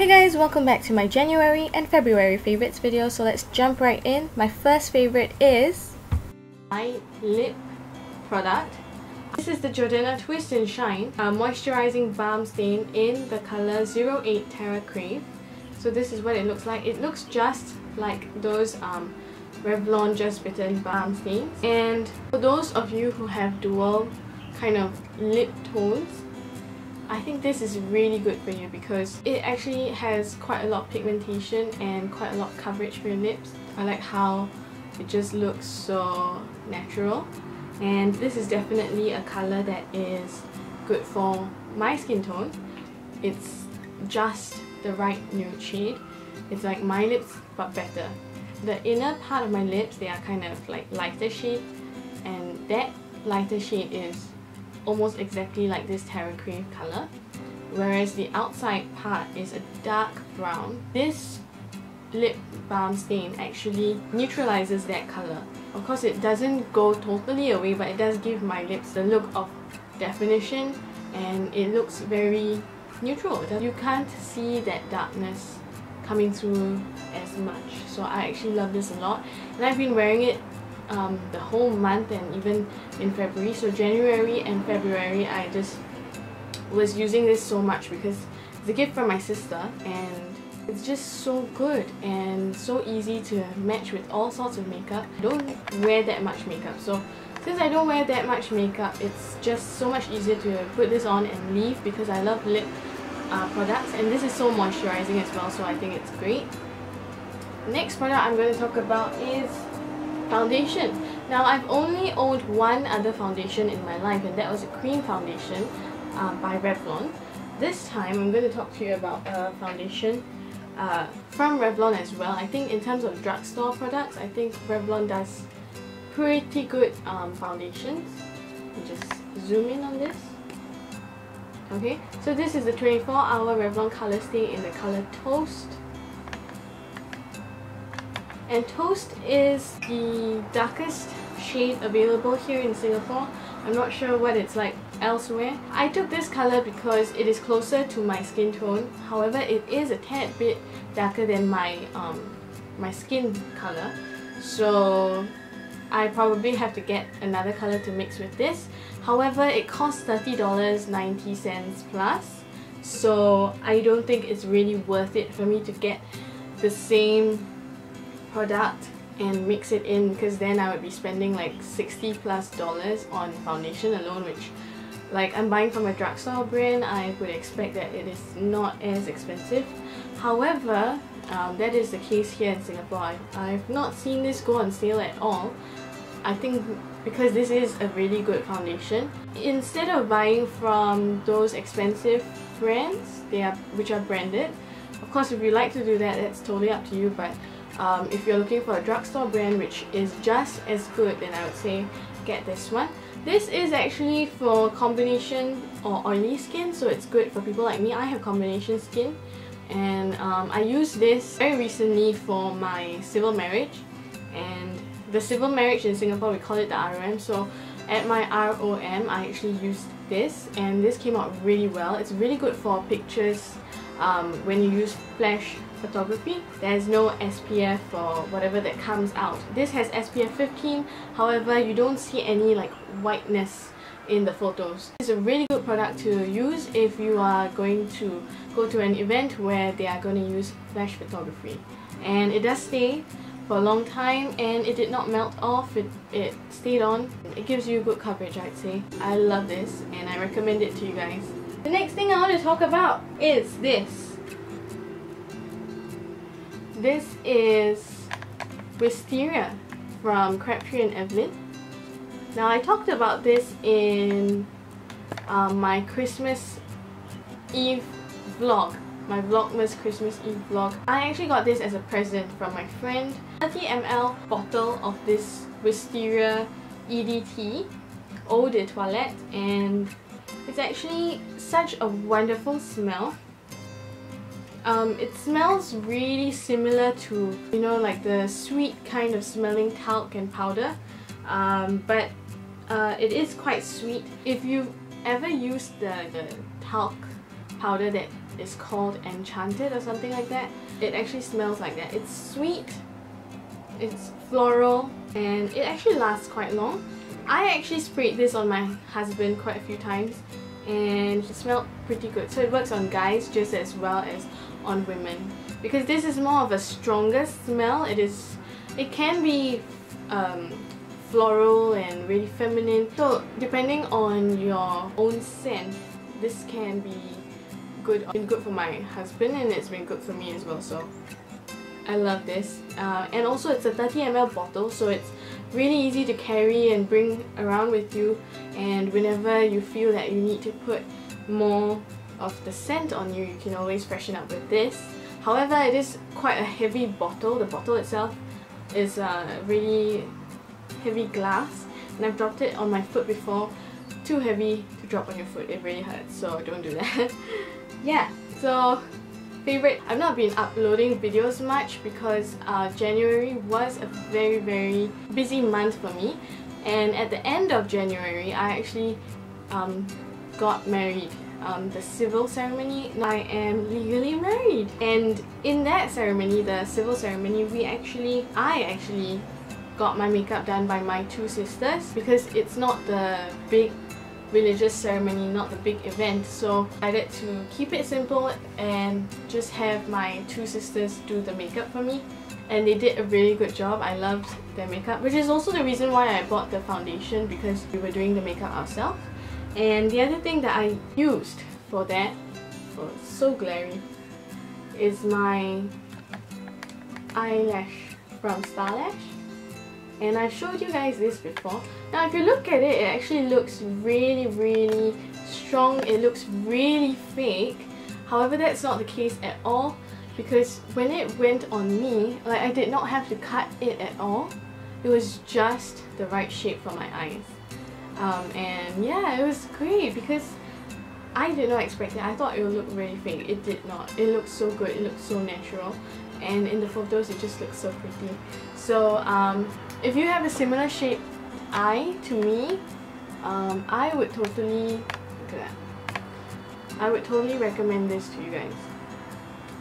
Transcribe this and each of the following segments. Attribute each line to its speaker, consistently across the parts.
Speaker 1: Hey guys, welcome back to my January and February favorites video. So let's jump right in. My first favorite is my lip product. This is the Jordana Twist and Shine Moisturizing Balm Stain in the color 08 Terra Crave. So this is what it looks like. It looks just like those Revlon Just Bitten balm stains. And for those of you who have dual kind of lip tones, I think this is really good for you because it actually has quite a lot of pigmentation and quite a lot of coverage for your lips. I like how it just looks so natural, and this is definitely a color that is good for my skin tone. It's just the right nude shade. It's like my lips but better. The inner part of my lips, they are kind of like lighter shade, and that lighter shade is almost exactly like this Terra Crave color, whereas the outside part is a dark brown. This lip balm stain actually neutralizes that color. Of course, it doesn't go totally away, but it does give my lips the look of definition, and it looks very neutral. You can't see that darkness coming through as much. So I actually love this a lot, and I've been wearing it the whole month and even in February. So January and February I just was using this so much because it's a gift from my sister, and it's just so good and so easy to match with all sorts of makeup. I don't wear that much makeup, so since I don't wear that much makeup, it's just so much easier to put this on and leave because I love lip products, and this is so moisturizing as well, so I think it's great. Next product I'm going to talk about is foundation. Now, I've only owned one other foundation in my life, and that was a cream foundation by Revlon. This time I'm going to talk to you about a foundation from Revlon as well. I think in terms of drugstore products, I think Revlon does pretty good foundations. I'll just zoom in on this. Okay, so this is the 24-hour Revlon Colorstay in the color Toast. And Toast is the darkest shade available here in Singapore. I'm not sure what it's like elsewhere. I took this color because it is closer to my skin tone. However, it is a tad bit darker than my my skin color. So I probably have to get another color to mix with this. However, it costs $30.90 plus. So I don't think it's really worth it for me to get the same product and mix it in, because then I would be spending like $60 plus on foundation alone, which, like, I'm buying from a drugstore brand, I would expect that it is not as expensive. However, that is the case here in Singapore. I've not seen this go on sale at all. I think because this is a really good foundation. Instead of buying from those expensive brands, which are branded, of course if you like to do that, that's totally up to you, but if you're looking for a drugstore brand which is just as good, then I would say get this one. This is actually for combination or oily skin, so it's good for people like me. I have combination skin, and I used this very recently for my civil marriage. And the civil marriage in Singapore, we call it the ROM, so at my ROM I actually used this, and this came out really well. It's really good for pictures when you use flash photography. There's no SPF or whatever that comes out. This has SPF 15, however you don't see any like whiteness in the photos. It's a really good product to use if you are going to go to an event where they are going to use flash photography. And it does stay for a long time, and it did not melt off, it stayed on. It gives you good coverage, I'd say. I love this and I recommend it to you guys. The next thing I want to talk about is this. This is Wisteria from Crabtree and Evelyn. Now, I talked about this in my Christmas Eve vlog, my Vlogmas Christmas Eve vlog. I actually got this as a present from my friend. 30 ml bottle of this Wisteria EDT Eau de Toilette, and it's actually such a wonderful smell. It smells really similar to, you know, like the sweet kind of smelling talc and powder, but it is quite sweet. If you've ever used the talc powder that is called Enchanted or something like that. It actually smells like that. It's sweet, it's floral, and it actually lasts quite long. I actually sprayed this on my husband quite a few times and it smelled pretty good. So it works on guys just as well as on women. Because this is more of a stronger smell, it can be floral and really feminine. So depending on your own scent, this can be good. It's been good for my husband and it's been good for me as well. So I love this. And also it's a 30 ml bottle, so it's really easy to carry and bring around with you. And whenever you feel that you need to put more of the scent on you, you can always freshen up with this. However, it is quite a heavy bottle. The bottle itself is really heavy glass, and I've dropped it on my foot before. Too heavy to drop on your foot, it really hurts, so don't do that. Yeah, so favorite. I've not been uploading videos much because January was a very busy month for me, and at the end of January I actually got married. The civil ceremony. I am legally married, and in that ceremony, the civil ceremony, I actually got my makeup done by my two sisters because it's not the big religious ceremony, not the big event, so I decided to keep it simple and just have my two sisters do the makeup for me, and they did a really good job. I loved their makeup, which is also the reason why I bought the foundation, because we were doing the makeup ourselves. And the other thing that I used for that, so glary, is my eyelash from Starlash. And I've showed you guys this before. Now if you look at it, it actually looks really strong. It looks really fake. However, that's not the case at all, because when it went on me, like, I did not have to cut it at all. It was just the right shape for my eyes. And yeah, it was great because I did not expect it. I thought it would look really fake. It did not. It looked so good. It looked so natural. And in the photos, it just looks so pretty. So if you have a similar shaped eye to me, I would totally, look at that. I would totally recommend this to you guys.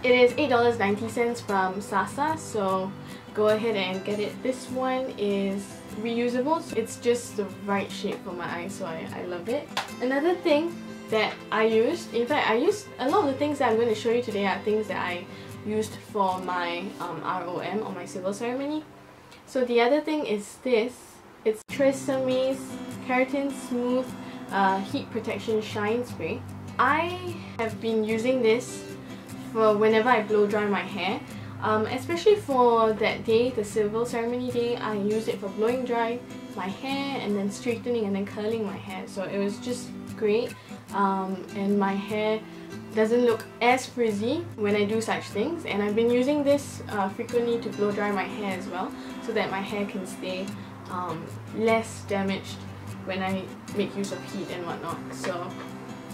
Speaker 1: It is $8.90 from Sasa, so go ahead and get it. This one is reusable, so it's just the right shape for my eyes, so I love it. Another thing that I used, in fact I used a lot of the things that I'm going to show you today are things that I used for my ROM, or my civil ceremony. So the other thing is this. It's TRESsemme's Keratin Smooth Heat Protection Shine Spray. I have been using this for whenever I blow dry my hair. Especially for that day, the civil ceremony day, I used it for blowing dry my hair and then straightening and then curling my hair. So it was just great, and my hair doesn't look as frizzy when I do such things. And I've been using this frequently to blow dry my hair as well, so that my hair can stay less damaged when I make use of heat and whatnot. So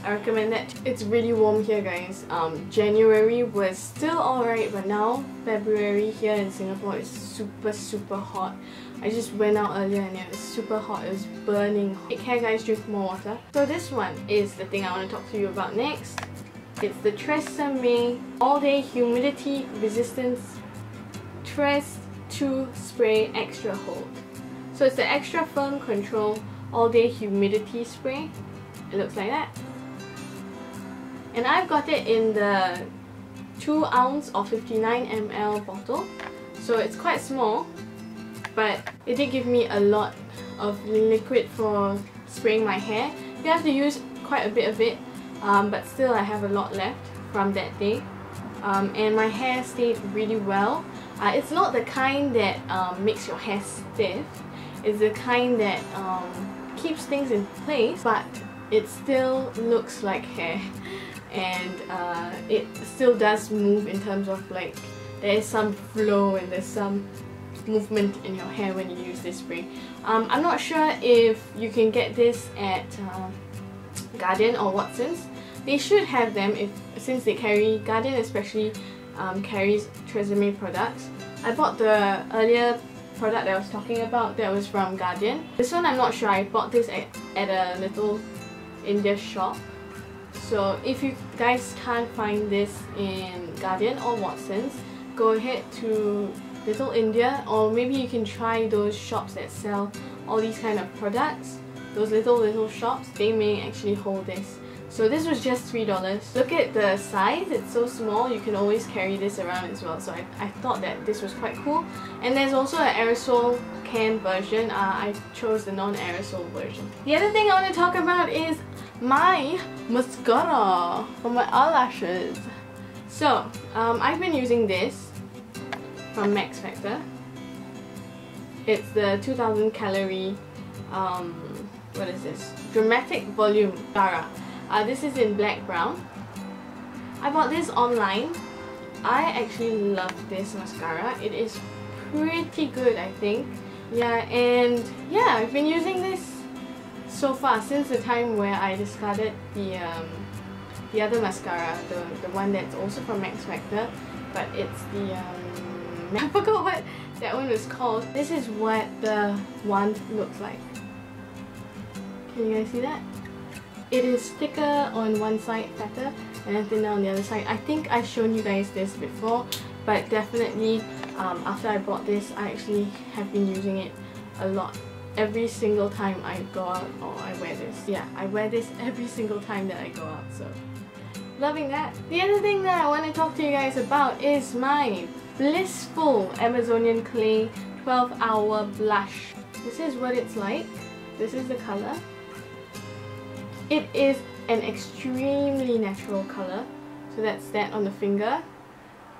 Speaker 1: I recommend that. It's really warm here, guys. January was still alright, but now February here in Singapore is super hot. I just went out earlier and it was super hot. It was burning. Take care, guys. Drink more water. So this one is the thing I want to talk to you about next. It's the TRESemme All Day Humidity Resistance Tress 2 Spray Extra Hold. So it's the Extra Firm Control All Day Humidity Spray. It looks like that. And I've got it in the 2 ounce or 59 ml bottle, so it's quite small, but it did give me a lot of liquid for spraying my hair. You have to use quite a bit of it, but still I have a lot left from that day. And my hair stayed really well. It's not the kind that makes your hair stiff. It's the kind that keeps things in place, but it still looks like hair. And it still does move in terms of, like, there is some flow and there's some movement in your hair when you use this spray. I'm not sure if you can get this at Guardian or Watsons. They should have them, since they carry, Guardian especially carries TRESemme products. I bought the earlier product that I was talking about, that was from Guardian. This one I'm not sure. I bought this at a little India shop. So if you guys can't find this in Guardian or Watson's, go ahead to Little India, or maybe you can try those shops that sell all these kind of products. Those little shops, they may actually hold this. So this was just $3. Look at the size, it's so small, you can always carry this around as well. So I thought that this was quite cool. And there's also an aerosol can version. I chose the non-aerosol version. The other thing I want to talk about is my mascara for my eyelashes. So I've been using this from MaxFactor. It's the 2000 calorie what is this? Dramatic Volume Mascara. This is in black brown. I bought this online. I actually love this mascara. It is pretty good, I think. Yeah, and yeah, I've been using this so far since the time where I discarded the other mascara, the one that's also from MaxFactor, but it's the I forgot what that one was called. This is what the wand looks like. Can you guys see that? It is thicker on one side, fatter, and thinner on the other side. I think I've shown you guys this before, but definitely after I bought this, I actually have been using it a lot. Every single time I go out, or I wear this. Yeah, I wear this every single time that I go out, so loving that. The other thing that I want to talk to you guys about is my blissful Amazonian Clay 12-hour blush. This is what it's like. This is the color. It is an extremely natural color. So that's that on the finger,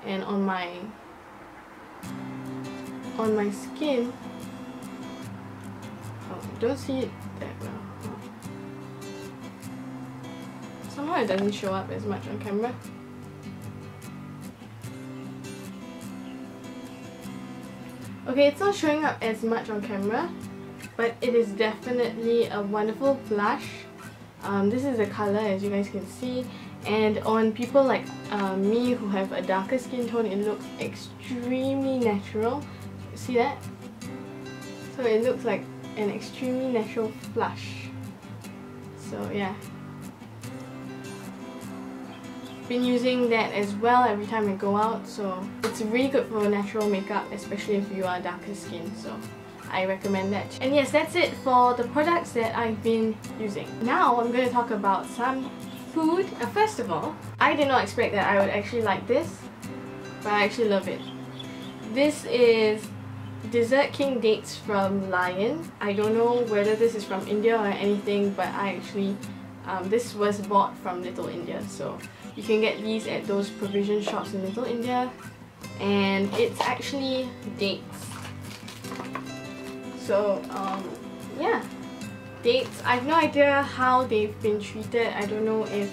Speaker 1: and on my skin. Oh, don't see it that well. Somehow it doesn't show up as much on camera. Okay, it's not showing up as much on camera, but it is definitely a wonderful blush. This is the color, as you guys can see, and on people like me who have a darker skin tone, it looks extremely natural. See that? So it looks like an extremely natural blush. So yeah, been using that as well every time I go out, so it's really good for natural makeup, especially if you are darker skin. So I recommend that. And yes, that's it for the products that I've been using. Now I'm going to talk about some food. First of all, I did not expect that I would actually like this, but I actually love it. This is DesertKing dates from Lion. I don't know whether this is from India or anything, but I actually this was bought from Little India, so you can get these at those provision shops in Little India, and it's actually dates. So yeah, dates. I have no idea how they've been treated. I don't know if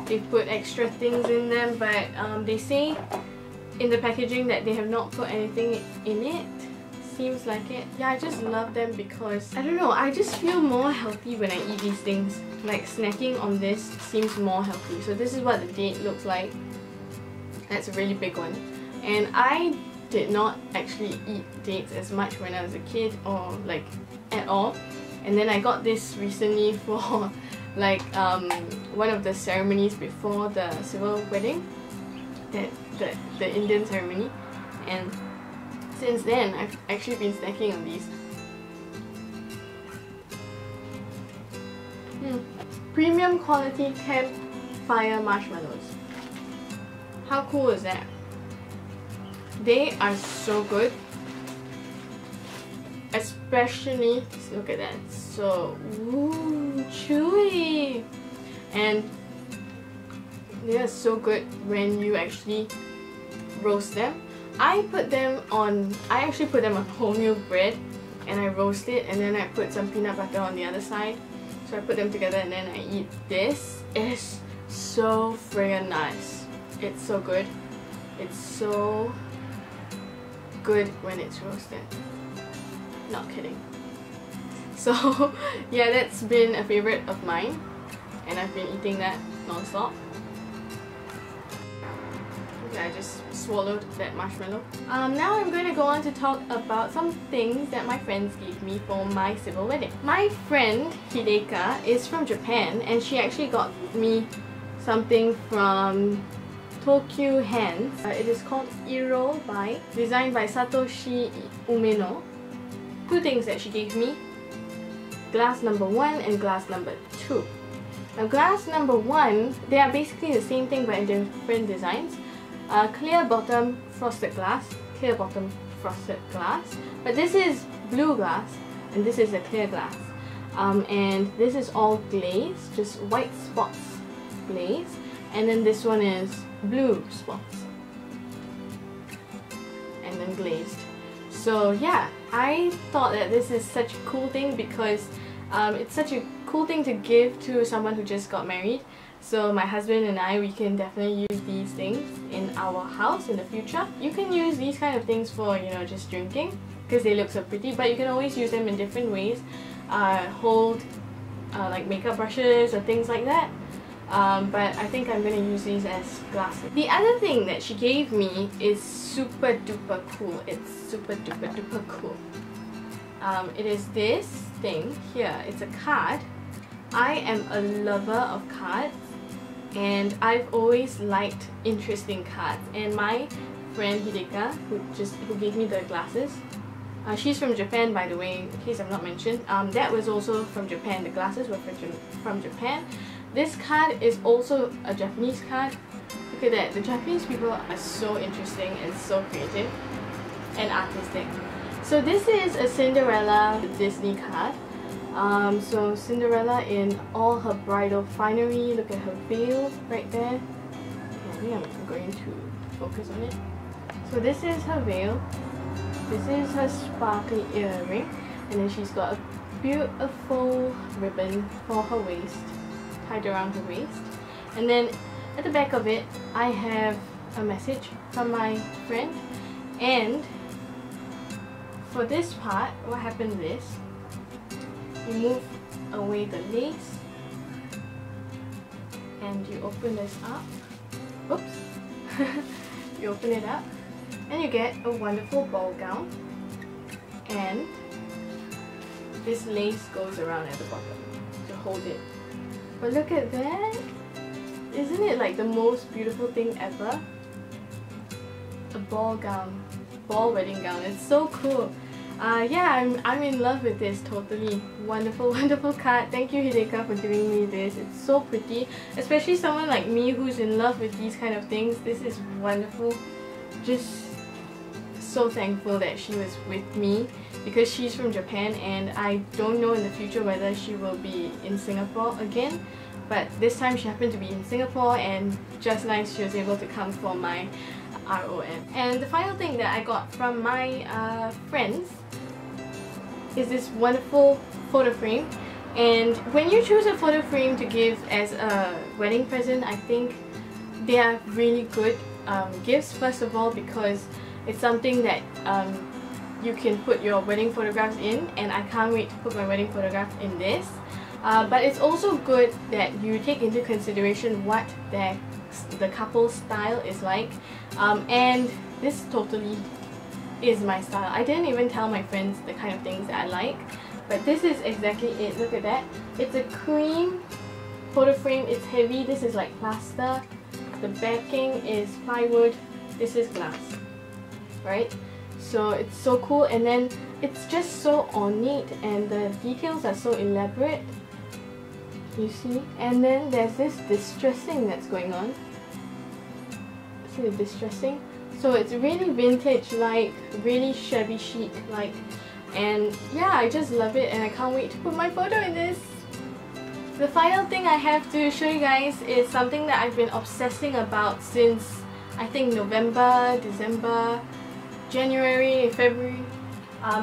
Speaker 1: they put extra things in them, but they say in the packaging that they have not put anything in it. Seems like it. Yeah, I just love them because, I don't know, I just feel more healthy when I eat these things. Like snacking on this seems more healthy. So this is what the date looks like. That's a really big one. And I did not actually eat dates as much when I was a kid, or like at all. And then I got this recently for like one of the ceremonies before the civil wedding, the Indian ceremony, and since then I've actually been snacking on these. Premium quality Campfire marshmallows. How cool is that? They are so good. Especially, look at that, so chewy, and they are so good when you actually roast them. I actually put them on wholemeal bread, and I roast it, and then I put some peanut butter on the other side. So I put them together and then I eat this. It is so friggin' nice. It's so good. It's so good when it's roasted. Not kidding. So yeah, that's been a favorite of mine, and I've been eating that non-stop. Okay, I just swallowed that marshmallow. Now I'm going to go on to talk about some things that my friends gave me for my civil wedding. My friend Hideka is from Japan, and she actually got me something from Tokyo Hands. It is called Iro by, designed by Satoshi Umeno. Two things that she gave me: glass number 1 and glass number 2. Now glass number 1, they are basically the same thing but in different designs. Clear bottom frosted glass, clear bottom frosted glass. But this is blue glass and this is a clear glass. And this is all glaze, just white spots glaze. And then this one is blue spots. And then glazed. So yeah, I thought that this is such a cool thing because it's such a cool thing to give to someone who just got married. So my husband and I, we can definitely use these things in our house in the future. You can use these kind of things for, you know, just drinking because they look so pretty, but you can always use them in different ways. Hold like makeup brushes or things like that. But I think I'm going to use these as glasses. The other thing that she gave me is super duper cool. It's super duper duper cool. It is this thing here. It's a card. I am a lover of cards and I've always liked interesting cards. And my friend Hideka, who gave me the glasses, she's from Japan, by the way, in case I've not mentioned. That was also from Japan. The glasses were from Japan. This card is also a Japanese card. Look at that. The Japanese people are so interesting and so creative and artistic. So this is a Cinderella Disney card. So Cinderella in all her bridal finery. Look at her veil right there. I think I'm going to focus on it. So this is her veil. This is her sparkly earring. And then she's got a beautiful ribbon for her waist, tied around her waist. And then at the back of it, I have a message from my friend. And for this part, what happens is, you move away the lace and you open this up. Oops! You open it up and you get a wonderful ball gown, and this lace goes around at the bottom to hold it. But look at that! Isn't it like the most beautiful thing ever? A ball gown, ball wedding gown. It's so cool. Yeah, I'm in love with this totally. Wonderful, wonderful card. Thank you Hideka for giving me this. It's so pretty. Especially someone like me who's in love with these kind of things. This is wonderful. Just so thankful that she was with me because she's from Japan and I don't know in the future whether she will be in Singapore again. But this time she happened to be in Singapore and just nice she was able to come for my ROM. And the final thing that I got from my friends is this wonderful photo frame. And when you choose a photo frame to give as a wedding present, I think they are really good gifts. First of all, because it's something that you can put your wedding photographs in, and I can't wait to put my wedding photograph in this. But it's also good that you take into consideration what the couple's style is like, and this totally is my style. I didn't even tell my friends the kind of things that I like, but this is exactly it. Look at that. It's a cream photo frame. It's heavy. This is like plaster. The backing is plywood. This is glass, right? So it's so cool, and then it's just so ornate and the details are so elaborate. You see? And then there's this distressing that's going on. See the distressing? So it's really vintage like, really shabby chic like, and yeah, I just love it and I can't wait to put my photo in this. The final thing I have to show you guys is something that I've been obsessing about since I think November, December, January, February.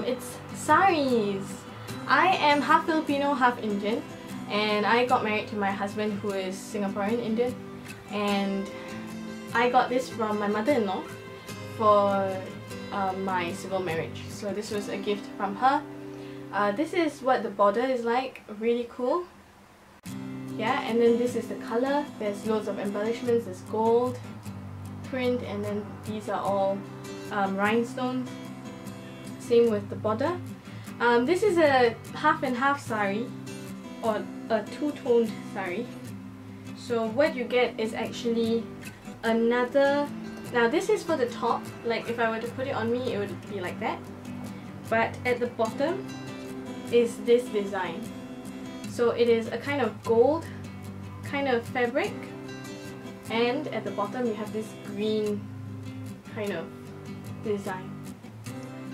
Speaker 1: It's Sarees. I am half Filipino, half Indian, and I got married to my husband who is Singaporean Indian, and I got this from my mother-in-law for my civil marriage. So this was a gift from her. This is what the border is like, really cool. Yeah, and then this is the color. There's loads of embellishments. There's gold print, and then these are all rhinestones. Same with the border. This is a half and half sari, or a two-toned sari. So what you get is actually another, now this is for the top, like if I were to put it on me it would be like that, but at the bottom is this design. So it is a kind of gold kind of fabric, and at the bottom you have this green kind of design.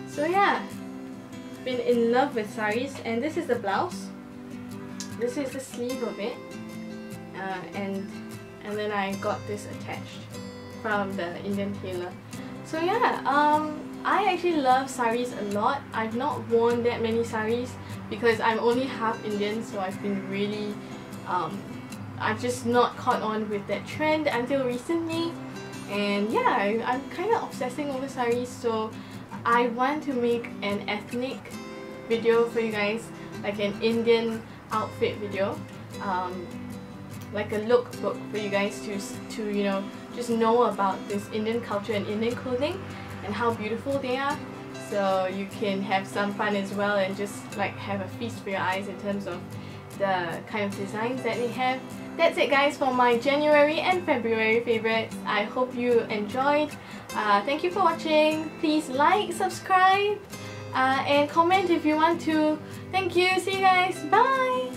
Speaker 1: So yeah, been in love with Sarees, and this is the blouse. This is the sleeve of it, and then I got this attached from the Indian tailor. So yeah, I actually love Sarees a lot. I've not worn that many Sarees because I'm only half Indian, so I've been really I've just not caught on with that trend until recently. And yeah, I'm kind of obsessing over Sarees, so I want to make an ethnic video for you guys, like an Indian outfit video, like a lookbook for you guys to you know, just know about this Indian culture and Indian clothing and how beautiful they are, so you can have some fun as well and just like have a feast for your eyes in terms of the kind of designs that they have. That's it guys for my January and February favorites. I hope you enjoyed. Thank you for watching. Please like, subscribe, and comment if you want to. Thank you. See you guys. Bye.